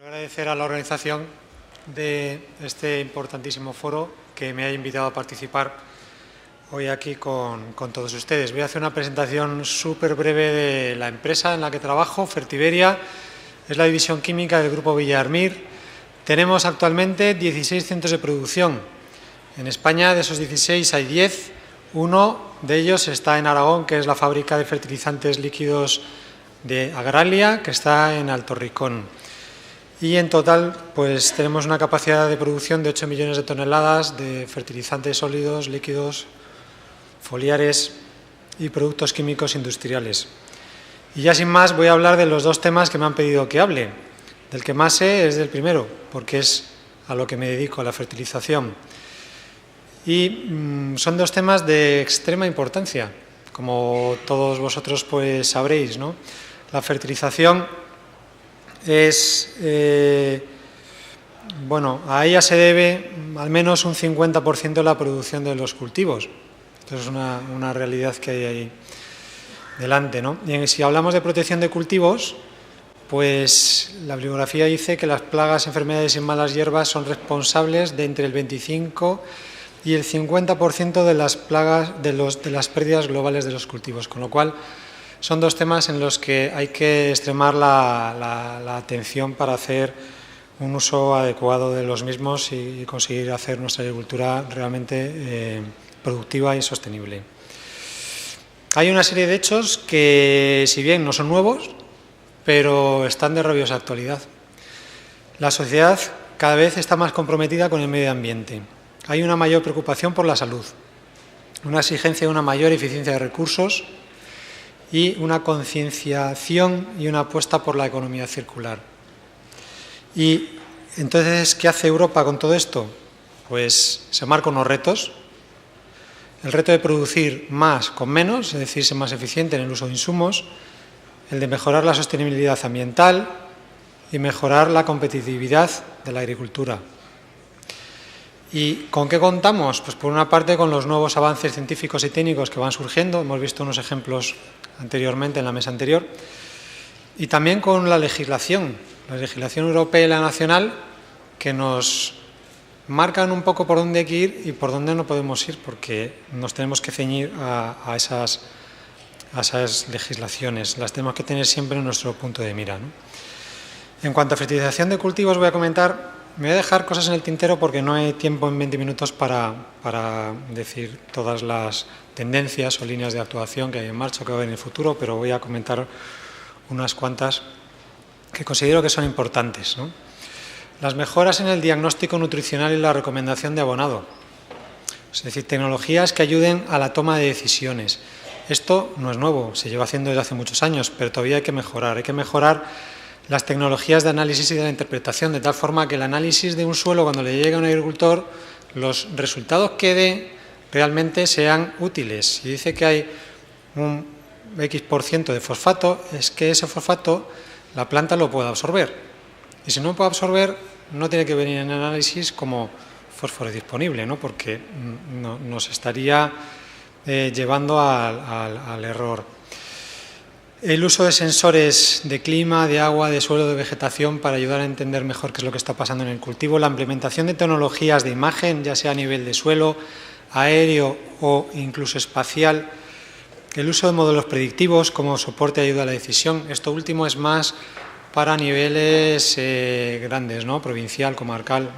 Quiero agradecer a la organización de este importantísimo foro que me haya invitado a participar hoy aquí con todos ustedes. Voy a hacer una presentación súper breve de la empresa en la que trabajo, Fertiberia. Es la división química del Grupo Villar-Mir. Tenemos actualmente 16 centros de producción. En España, de esos 16 hay 10. Uno de ellos está en Aragón, que es la fábrica de fertilizantes líquidos de Agralia, que está en Alto Ricón. Y en total, pues tenemos una capacidad de producción de 8 millones de toneladas de fertilizantes sólidos, líquidos, foliares y productos químicos industriales. Y ya sin más voy a hablar de los dos temas que me han pedido que hable. Del que más sé es del primero, porque es a lo que me dedico, a la fertilización. Y son dos temas de extrema importancia, como todos vosotros pues sabréis, ¿no? La fertilización es, a ella se debe al menos un 50% de la producción de los cultivos. Esto es una realidad que hay ahí delante, ¿no? Y si hablamos de protección de cultivos, pues la bibliografía dice que las plagas, enfermedades y malas hierbas son responsables de entre el 25 y el 50% de las plagas, de las pérdidas globales de los cultivos, con lo cual son dos temas en los que hay que extremar la atención para hacer un uso adecuado de los mismos y conseguir hacer nuestra agricultura realmente productiva y sostenible. Hay una serie de hechos que, si bien no son nuevos, pero están de rabiosa actualidad. La sociedad cada vez está más comprometida con el medio ambiente. Hay una mayor preocupación por la salud, una exigencia de una mayor eficiencia de recursos y una concienciación y una apuesta por la economía circular. Y entonces, ¿qué hace Europa con todo esto? Pues se marca unos retos. El reto de producir más con menos, es decir, ser más eficiente en el uso de insumos, el de mejorar la sostenibilidad ambiental y mejorar la competitividad de la agricultura. ¿Y con qué contamos? Pues por una parte con los nuevos avances científicos y técnicos que van surgiendo, hemos visto unos ejemplos anteriormente en la mesa anterior, y también con la legislación europea y la nacional, que nos marcan un poco por dónde hay que ir y por dónde no podemos ir, porque nos tenemos que ceñir a esas legislaciones, las tenemos que tener siempre en nuestro punto de mira, ¿no? En cuanto a fertilización de cultivos voy a comentar, me voy a dejar cosas en el tintero porque no hay tiempo en 20 minutos para decir todas las tendencias o líneas de actuación que hay en marcha o que va a haber en el futuro, pero voy a comentar unas cuantas que considero que son importantes, ¿no? Las mejoras en el diagnóstico nutricional y la recomendación de abonado, es decir, tecnologías que ayuden a la toma de decisiones. Esto no es nuevo, se lleva haciendo desde hace muchos años, pero todavía hay que mejorar las tecnologías de análisis y de la interpretación, de tal forma que el análisis de un suelo, cuando le llegue a un agricultor, los resultados que dé realmente sean útiles. Si dice que hay un X% de fosfato, es que ese fosfato la planta lo puede absorber. Y si no puede absorber, no tiene que venir en el análisis como fósforo disponible, ¿no? Porque nos estaría llevando al error. El uso de sensores de clima, de agua, de suelo, de vegetación para ayudar a entender mejor qué es lo que está pasando en el cultivo. La implementación de tecnologías de imagen, ya sea a nivel de suelo, aéreo o incluso espacial. El uso de modelos predictivos como soporte y ayuda a la decisión. Esto último es más para niveles grandes, ¿no? Provincial, comarcal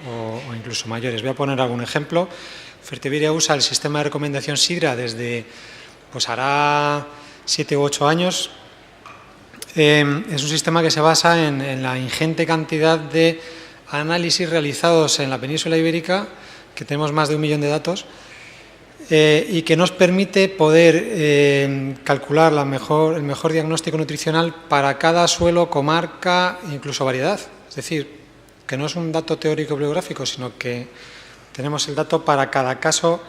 o incluso mayores. Voy a poner algún ejemplo. Fertiberia usa el sistema de recomendación SIDRA desde, pues hará 7 u 8 años. Es un sistema que se basa en la ingente cantidad de análisis realizados en la península ibérica, que tenemos más de 1 millón de datos, y que nos permite poder calcular el mejor diagnóstico nutricional para cada suelo, comarca e incluso variedad. Es decir, que no es un dato teórico bibliográfico, sino que tenemos el dato para cada caso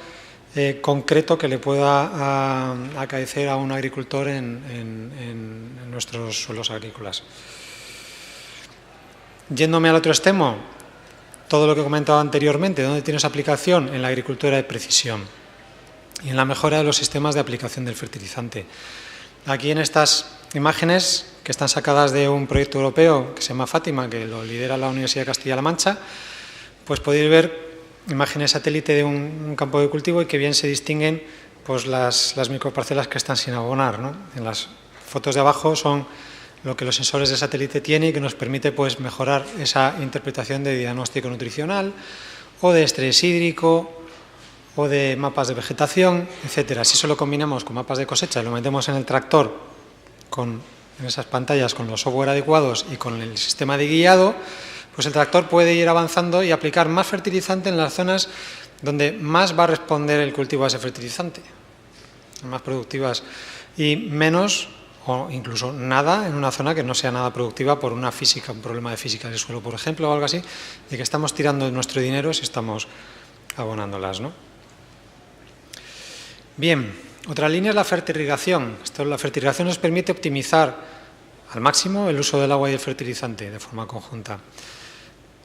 concreto que le pueda acaecer a un agricultor en nuestros suelos agrícolas. Yéndome al otro extremo, todo lo que he comentado anteriormente, ¿dónde tiene su aplicación? En la agricultura de precisión y en la mejora de los sistemas de aplicación del fertilizante. Aquí en estas imágenes que están sacadas de un proyecto europeo que se llama Fátima, que lo lidera la Universidad de Castilla-La Mancha, pues podéis ver imágenes satélite de un campo de cultivo y que bien se distinguen pues las microparcelas que están sin abonar, ¿no? En las fotos de abajo son lo que los sensores de satélite tienen y que nos permite pues mejorar esa interpretación de diagnóstico nutricional o de estrés hídrico o de mapas de vegetación, etcétera. Si eso lo combinamos con mapas de cosecha y lo metemos en el tractor en esas pantallas con los software adecuados y con el sistema de guiado, pues el tractor puede ir avanzando y aplicar más fertilizante en las zonas donde más va a responder el cultivo a ese fertilizante, más productivas, y menos o incluso nada en una zona que no sea nada productiva por un problema de física del suelo, por ejemplo, o algo así, de que estamos tirando nuestro dinero si estamos abonándolas, ¿no? Bien, otra línea es la fertirrigación. La fertirrigación nos permite optimizar al máximo el uso del agua y el fertilizante de forma conjunta.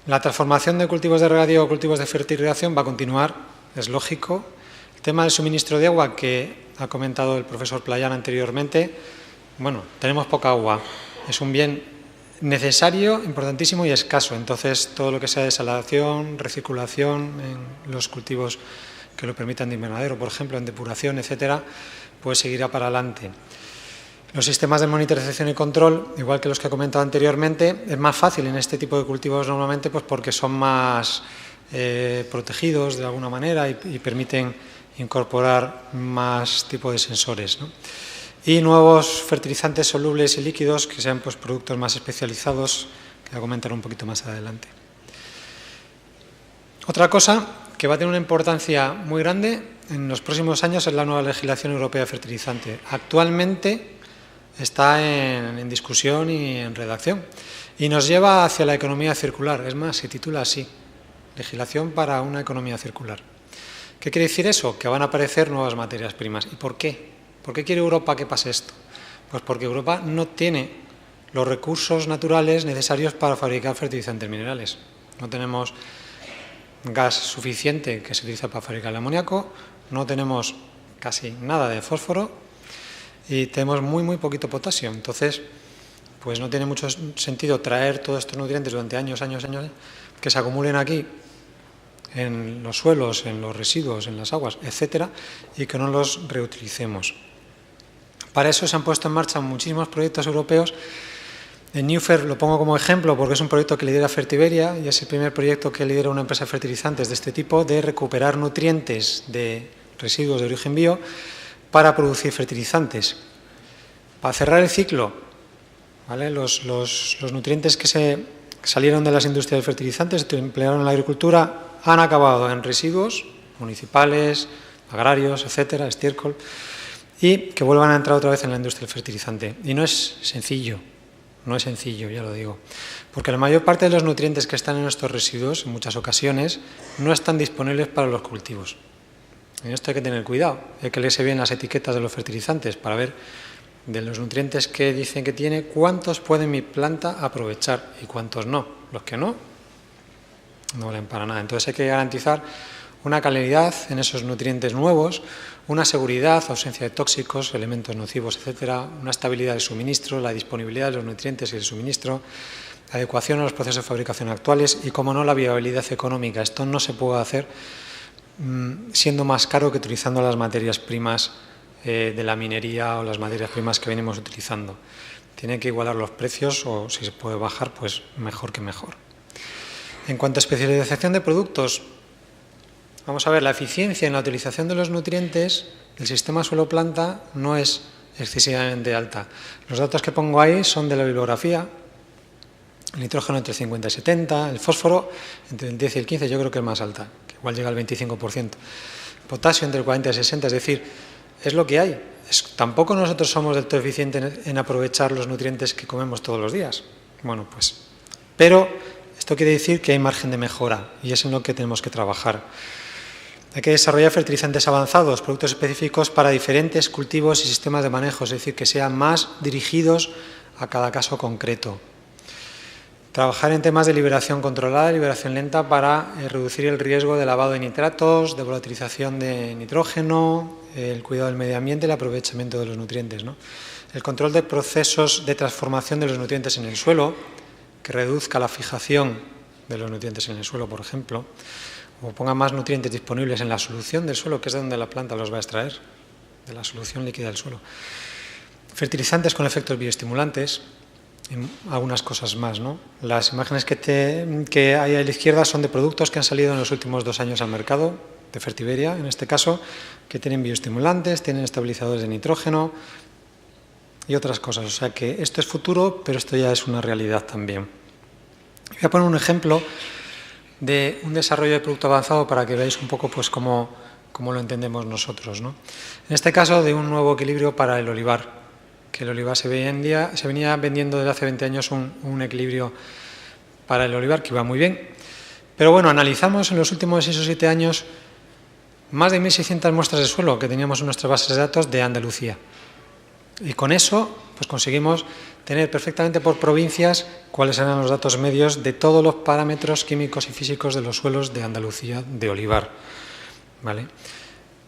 La transformación de cultivos de regadío a cultivos de fertirrigación va a continuar, es lógico. El tema del suministro de agua que ha comentado el profesor Playán anteriormente, bueno, tenemos poca agua, es un bien necesario, importantísimo y escaso. Entonces, todo lo que sea desalación, recirculación en los cultivos que lo permitan de invernadero, por ejemplo, en depuración, etcétera, pues seguirá para adelante. Los sistemas de monitorización y control, igual que los que he comentado anteriormente, es más fácil en este tipo de cultivos normalmente pues porque son más protegidos de alguna manera y permiten incorporar más tipo de sensores, ¿no? Y nuevos fertilizantes solubles y líquidos que sean pues productos más especializados, que voy a comentar un poquito más adelante. Otra cosa que va a tener una importancia muy grande en los próximos años es la nueva legislación europea de fertilizante. Actualmente está en discusión y en redacción y nos lleva hacia la economía circular. Es más, se titula así, legislación para una economía circular. ¿Qué quiere decir eso? Que van a aparecer nuevas materias primas. ¿Y por qué? ¿Por qué quiere Europa que pase esto? Pues porque Europa no tiene los recursos naturales necesarios para fabricar fertilizantes minerales. No tenemos gas suficiente que se utiliza para fabricar el amoníaco, no tenemos casi nada de fósforo y tenemos muy poquito potasio. Entonces, pues no tiene mucho sentido traer todos estos nutrientes durante años, que se acumulen aquí en los suelos, en los residuos, en las aguas, etcétera, y que no los reutilicemos. Para eso se han puesto en marcha muchísimos proyectos europeos. En Newfer lo pongo como ejemplo porque es un proyecto que lidera Fertiberia y es el primer proyecto que lidera una empresa de fertilizantes de este tipo, de recuperar nutrientes de residuos de origen bio para producir fertilizantes. Para cerrar el ciclo, ¿vale? Los nutrientes que salieron de las industrias de fertilizantes, se emplearon en la agricultura, han acabado en residuos municipales, agrarios, etcétera, estiércol, y que vuelvan a entrar otra vez en la industria del fertilizante. Y no es sencillo, ya lo digo, porque la mayor parte de los nutrientes que están en estos residuos, en muchas ocasiones, no están disponibles para los cultivos. En esto hay que tener cuidado, hay que leerse bien las etiquetas de los fertilizantes para ver de los nutrientes que dicen que tiene, cuántos puede mi planta aprovechar y cuántos no. Los que no valen para nada. Entonces hay que garantizar una calidad en esos nutrientes nuevos, una seguridad, ausencia de tóxicos, elementos nocivos, etcétera, una estabilidad del suministro, la disponibilidad de los nutrientes y el suministro, adecuación a los procesos de fabricación actuales y, como no, la viabilidad económica. Esto no se puede hacer siendo más caro que utilizando las materias primas de la minería o las materias primas que venimos utilizando. Tiene que igualar los precios o, si se puede bajar, pues mejor que mejor. En cuanto a especialización de productos, vamos a ver, la eficiencia en la utilización de los nutrientes del sistema suelo-planta no es excesivamente alta. Los datos que pongo ahí son de la bibliografía. El nitrógeno entre 50 y 70, el fósforo entre el 10 y el 15, yo creo que es más alta, que igual llega al 25%. Potasio entre el 40 y 60, es decir, es lo que hay. Tampoco nosotros somos del todo eficientes en aprovechar los nutrientes que comemos todos los días. Bueno, pues, pero esto quiere decir que hay margen de mejora y es en lo que tenemos que trabajar. Hay que desarrollar fertilizantes avanzados, productos específicos para diferentes cultivos y sistemas de manejo, es decir, que sean más dirigidos a cada caso concreto. Trabajar en temas de liberación controlada, liberación lenta para reducir el riesgo de lavado de nitratos, de volatilización de nitrógeno, el cuidado del medio ambiente y el aprovechamiento de los nutrientes, ¿no? El control de procesos de transformación de los nutrientes en el suelo, que reduzca la fijación de los nutrientes en el suelo, por ejemplo, o ponga más nutrientes disponibles en la solución del suelo, que es de donde la planta los va a extraer, de la solución líquida del suelo. Fertilizantes con efectos bioestimulantes, y algunas cosas más, ¿no? Las imágenes que hay a la izquierda son de productos que han salido en los últimos 2 años al mercado, de Fertiberia, en este caso, que tienen bioestimulantes, tienen estabilizadores de nitrógeno y otras cosas. O sea que esto es futuro, pero esto ya es una realidad también. Voy a poner un ejemplo de un desarrollo de producto avanzado para que veáis un poco pues cómo lo entendemos nosotros, ¿no? En este caso, de un nuevo equilibrio para el olivar, que el olivar se venía vendiendo desde hace 20 años un equilibrio para el olivar que iba muy bien. Pero bueno, analizamos en los últimos 6 o 7 años más de 1.600 muestras de suelo que teníamos en nuestras bases de datos de Andalucía. Y con eso pues conseguimos tener perfectamente por provincias cuáles eran los datos medios de todos los parámetros químicos y físicos de los suelos de Andalucía de olivar, ¿vale?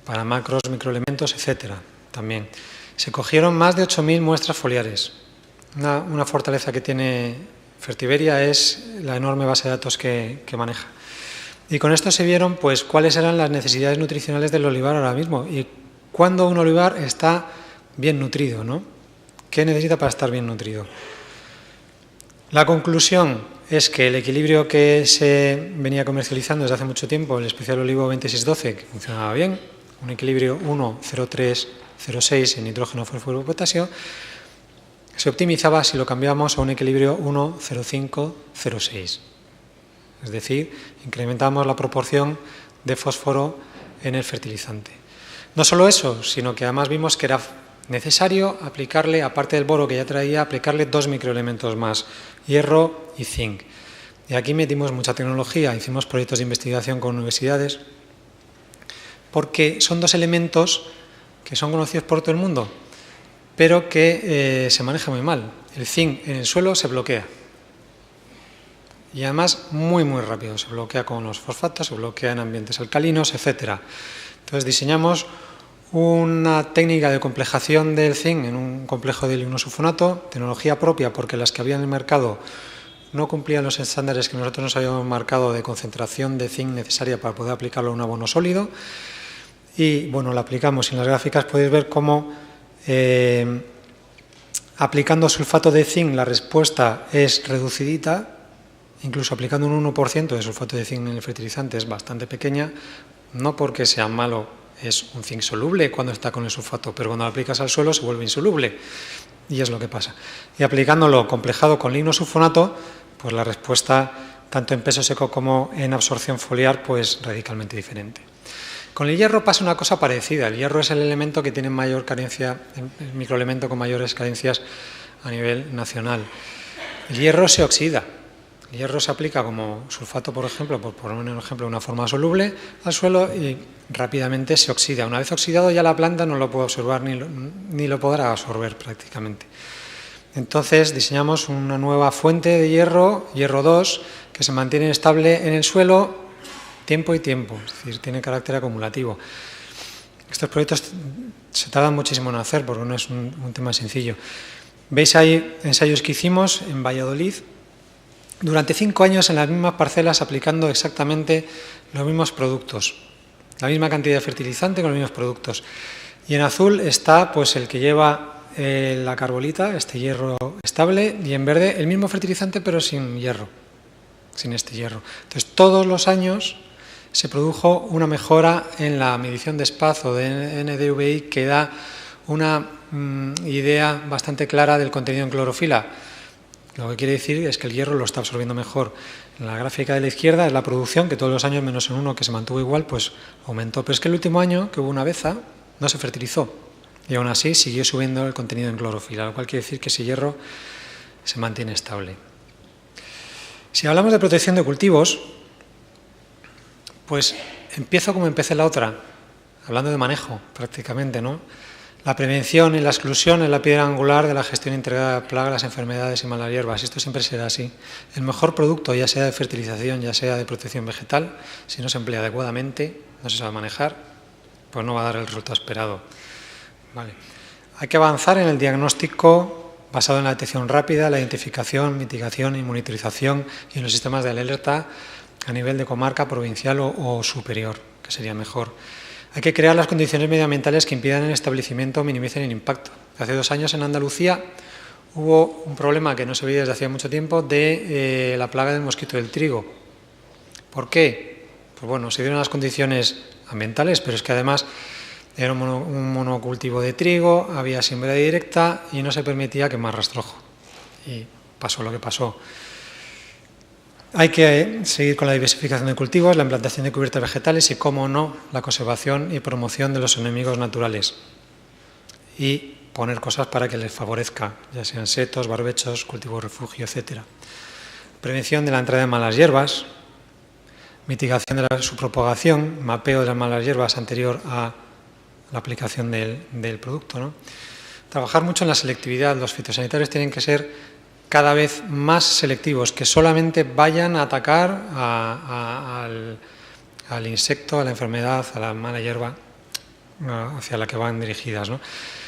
Para macros, microelementos, etcétera, también. Se cogieron más de 8.000 muestras foliares. Una fortaleza que tiene Fertiberia es la enorme base de datos que maneja. Y con esto se vieron pues cuáles eran las necesidades nutricionales del olivar ahora mismo y cuándo un olivar está bien nutrido, ¿no? ¿Qué necesita para estar bien nutrido? La conclusión es que el equilibrio que se venía comercializando desde hace mucho tiempo, el especial olivo 2612, que funcionaba bien, un equilibrio 1,03,06 en nitrógeno, fósforo y potasio, se optimizaba si lo cambiábamos a un equilibrio 1,05,06. Es decir, incrementábamos la proporción de fósforo en el fertilizante. No solo eso, sino que además vimos que era necesario aplicarle, aparte del boro que ya traía, aplicarle 2 microelementos más, hierro y zinc. Y aquí metimos mucha tecnología, hicimos proyectos de investigación con universidades, porque son 2 elementos que son conocidos por todo el mundo, pero que se maneja muy mal. El zinc en el suelo se bloquea. Y además muy rápido. Se bloquea con los fosfatos, se bloquea en ambientes alcalinos, etc. Entonces diseñamos una técnica de complejación del zinc en un complejo de lignosulfonato, tecnología propia porque las que había en el mercado no cumplían los estándares que nosotros nos habíamos marcado de concentración de zinc necesaria para poder aplicarlo a un abono sólido. Y bueno, la aplicamos. En las gráficas podéis ver cómo aplicando sulfato de zinc la respuesta es reducidita, incluso aplicando un 1% de sulfato de zinc en el fertilizante es bastante pequeña, no porque sea malo, es un zinc soluble cuando está con el sulfato, pero cuando lo aplicas al suelo se vuelve insoluble y es lo que pasa. Y aplicándolo complejado con lignosulfonato, pues la respuesta tanto en peso seco como en absorción foliar pues radicalmente diferente. Con el hierro pasa una cosa parecida. El hierro es el elemento que tiene mayor carencia, el microelemento con mayores carencias a nivel nacional. El hierro se oxida. El hierro se aplica como sulfato, por ejemplo, por poner un ejemplo, una forma soluble al suelo y rápidamente se oxida. Una vez oxidado ya la planta no lo puede absorber ni lo podrá absorber prácticamente. Entonces diseñamos una nueva fuente de hierro, hierro 2, que se mantiene estable en el suelo tiempo y tiempo, es decir, tiene carácter acumulativo. Estos proyectos se tardan muchísimo en hacer porque no es un tema sencillo. Veis ahí ensayos que hicimos en Valladolid durante 5 años en las mismas parcelas aplicando exactamente los mismos productos, la misma cantidad de fertilizante con los mismos productos. Y en azul está pues el que lleva la carbolita, este hierro estable, y en verde el mismo fertilizante pero sin hierro, sin este hierro. Entonces todos los años se produjo una mejora en la medición de SPAZ o de NDVI que da una idea bastante clara del contenido en clorofila. Lo que quiere decir es que el hierro lo está absorbiendo mejor. En la gráfica de la izquierda es la producción, que todos los años menos en uno que se mantuvo igual, pues aumentó. Pero es que el último año, que hubo una beza, no se fertilizó. Y aún así siguió subiendo el contenido en clorofila, lo cual quiere decir que ese hierro se mantiene estable. Si hablamos de protección de cultivos, pues empiezo como empecé la otra, hablando de manejo prácticamente, ¿no? La prevención y la exclusión es la piedra angular de la gestión integrada de plagas, enfermedades y malas hierbas. Esto siempre será así. El mejor producto, ya sea de fertilización, ya sea de protección vegetal, si no se emplea adecuadamente, no se sabe manejar, pues no va a dar el resultado esperado. Vale. Hay que avanzar en el diagnóstico basado en la detección rápida, la identificación, mitigación y monitorización y en los sistemas de alerta a nivel de comarca, provincial o superior, que sería mejor. Hay que crear las condiciones medioambientales que impidan el establecimiento o minimicen el impacto. Hace 2 años en Andalucía hubo un problema que no se veía desde hacía mucho tiempo de la plaga del mosquito del trigo. ¿Por qué? Pues bueno, se dieron las condiciones ambientales, pero es que además era un monocultivo de trigo, había siembra directa y no se permitía quemar rastrojo. Y pasó lo que pasó. Hay que seguir con la diversificación de cultivos, la implantación de cubiertas vegetales y, cómo no, la conservación y promoción de los enemigos naturales. Y poner cosas para que les favorezca, ya sean setos, barbechos, cultivos refugio, etc. Prevención de la entrada de malas hierbas, mitigación de su propagación, mapeo de las malas hierbas anterior a la aplicación del producto, ¿no? Trabajar mucho en la selectividad. Los fitosanitarios tienen que ser cada vez más selectivos, que solamente vayan a atacar al insecto, a la enfermedad, a la mala hierba hacia la que van dirigidas, ¿no?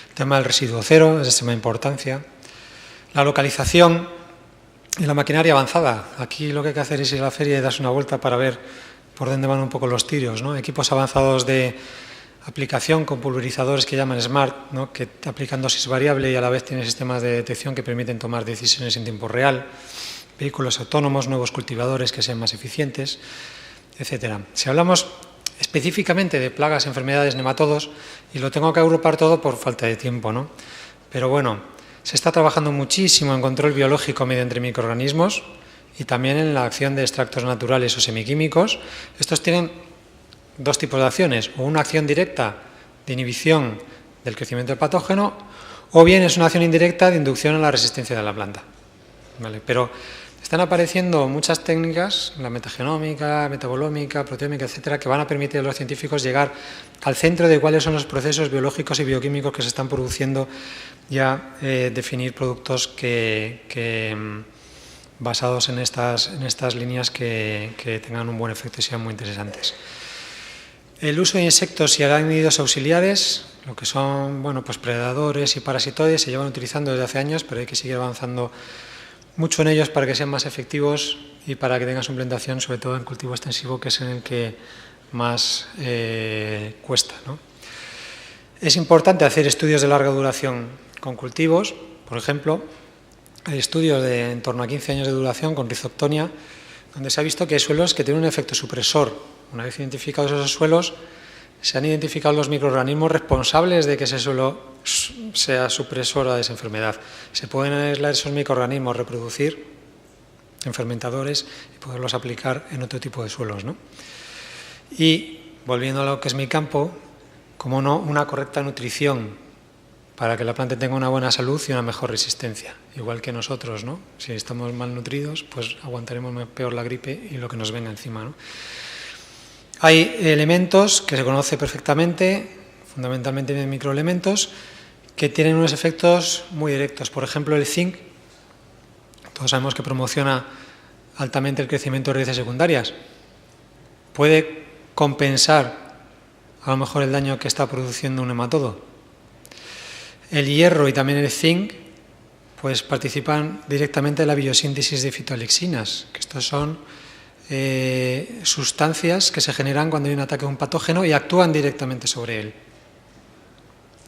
El tema del residuo cero es de extrema importancia. La localización y la maquinaria avanzada. Aquí lo que hay que hacer es ir a la feria y darse una vuelta para ver por dónde van un poco los tiros, ¿no? Equipos avanzados de aplicación con pulverizadores que llaman SMART, ¿no? Que aplican dosis variable y a la vez tienen sistemas de detección que permiten tomar decisiones en tiempo real, vehículos autónomos, nuevos cultivadores que sean más eficientes, etcétera. Si hablamos específicamente de plagas, enfermedades, nematodos, y lo tengo que agrupar todo por falta de tiempo, ¿no? Pero bueno, se está trabajando muchísimo en control biológico mediante microorganismos y también en la acción de extractos naturales o semiquímicos. Estos tienen 2 tipos de acciones, o una acción directa de inhibición del crecimiento del patógeno, o bien es una acción indirecta de inducción a la resistencia de la planta. ¿Vale? Pero están apareciendo muchas técnicas, la metagenómica, metabolómica, proteómica, etcétera, que van a permitir a los científicos llegar al centro de cuáles son los procesos biológicos y bioquímicos que se están produciendo y a definir productos que basados en estas líneas que tengan un buen efecto y sean muy interesantes. El uso de insectos y arácnidos auxiliares, lo que son pues predadores y parasitoides, se llevan utilizando desde hace años, pero hay que seguir avanzando mucho en ellos para que sean más efectivos y para que tengan su implantación, sobre todo en cultivo extensivo, que es en el que más cuesta, ¿no? Es importante hacer estudios de larga duración con cultivos. Por ejemplo, hay estudios de en torno a 15 años de duración con Rhizoctonia, donde se ha visto que hay suelos que tienen un efecto supresor. Una vez identificados esos suelos, se han identificado los microorganismos responsables de que ese suelo sea supresor a esa enfermedad. Se pueden aislar esos microorganismos, reproducir en fermentadores y poderlos aplicar en otro tipo de suelos, ¿no? Y, volviendo a lo que es mi campo, como no, una correcta nutrición para que la planta tenga una buena salud y una mejor resistencia. Igual que nosotros, ¿no? Si estamos mal nutridos, pues aguantaremos peor la gripe y lo que nos venga encima, ¿no? Hay elementos que se conoce perfectamente, fundamentalmente microelementos, que tienen unos efectos muy directos. Por ejemplo, el zinc, todos sabemos que promociona altamente el crecimiento de raíces secundarias. Puede compensar a lo mejor el daño que está produciendo un nematodo. El hierro y también el zinc pues participan directamente en la biosíntesis de fitoalexinas, que estos son sustancias que se generan cuando hay un ataque de un patógeno y actúan directamente sobre él.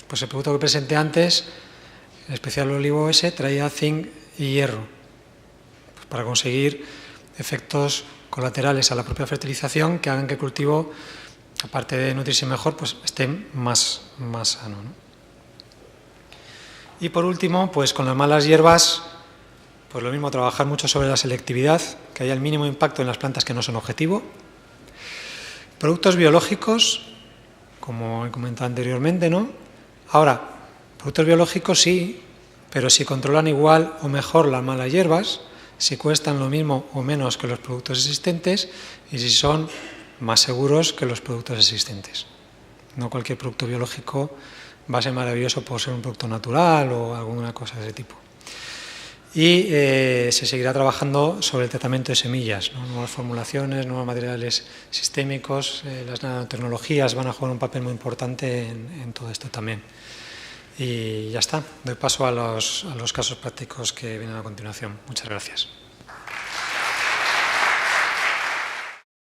Pues el producto que presenté antes, el especial olivo S, traía zinc y hierro, pues para conseguir efectos colaterales a la propia fertilización que hagan que el cultivo, aparte de nutrirse mejor, pues esté más sano, ¿no? Y por último, pues con las malas hierbas, pues lo mismo, trabajar mucho sobre la selectividad, que haya el mínimo impacto en las plantas que no son objetivo. Productos biológicos, como he comentado anteriormente, ¿no? Ahora, productos biológicos sí, pero si controlan igual o mejor las malas hierbas, si cuestan lo mismo o menos que los productos existentes y si son más seguros que los productos existentes. No cualquier producto biológico va a ser maravilloso por ser un producto natural o alguna cosa de ese tipo. Y se seguirá trabajando sobre el tratamiento de semillas, ¿no? Nuevas formulaciones, nuevos materiales sistémicos, las nanotecnologías van a jugar un papel muy importante en todo esto también. Y ya está, doy paso a los casos prácticos que vienen a continuación. Muchas gracias.